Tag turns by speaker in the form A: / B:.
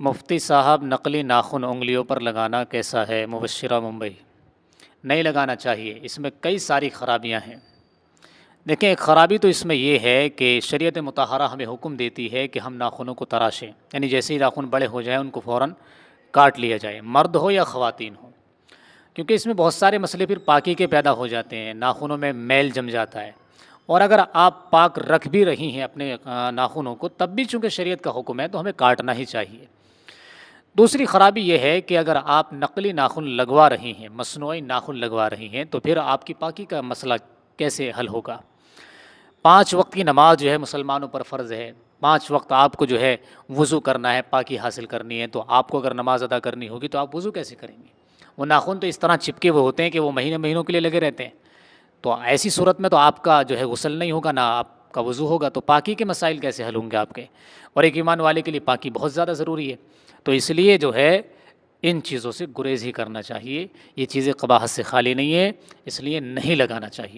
A: مفتی صاحب نقلی ناخن انگلیوں پر لگانا کیسا ہے؟ مبشرہ ممبئی۔ نہیں لگانا چاہیے، اس میں کئی ساری خرابیاں ہیں۔ دیکھیں، ایک خرابی تو اس میں یہ ہے کہ شریعت مطہرہ ہمیں حکم دیتی ہے کہ ہم ناخنوں کو تراشیں، یعنی جیسے ہی ناخن بڑے ہو جائیں ان کو فوراً کاٹ لیا جائے، مرد ہو یا خواتین ہو، کیونکہ اس میں بہت سارے مسئلے پھر پاکی کے پیدا ہو جاتے ہیں، ناخنوں میں میل جم جاتا ہے، اور اگر آپ پاک رکھ بھی رہی ہیں اپنے ناخنوں کو، تب بھی چونکہ شریعت کا حکم ہے تو ہمیں کاٹنا ہی چاہیے۔ دوسری خرابی یہ ہے کہ اگر آپ نقلی ناخن لگوا رہی ہیں، مصنوعی ناخن لگوا رہی ہیں، تو پھر آپ کی پاکی کا مسئلہ کیسے حل ہوگا؟ 5 وقت کی نماز جو ہے مسلمانوں پر فرض ہے، 5 وقت آپ کو جو ہے وضو کرنا ہے، پاکی حاصل کرنی ہے، تو آپ کو اگر نماز ادا کرنی ہوگی تو آپ وضو کیسے کریں گے؟ وہ ناخن تو اس طرح چپکے ہوئے ہوتے ہیں کہ وہ مہینوں کے لیے لگے رہتے ہیں، تو ایسی صورت میں تو آپ کا جو ہے غسل نہیں ہوگا، نہ آپ کا وضو ہوگا، تو پاکی کے مسائل کیسے حل ہوں گے آپ کے؟ اور ایک ایمان والے کے لیے پاکی بہت زیادہ ضروری ہے، تو اس لیے جو ہے ان چیزوں سے گریز ہی کرنا چاہیے، یہ چیزیں قباحت سے خالی نہیں ہیں، اس لیے نہیں لگانا چاہیے۔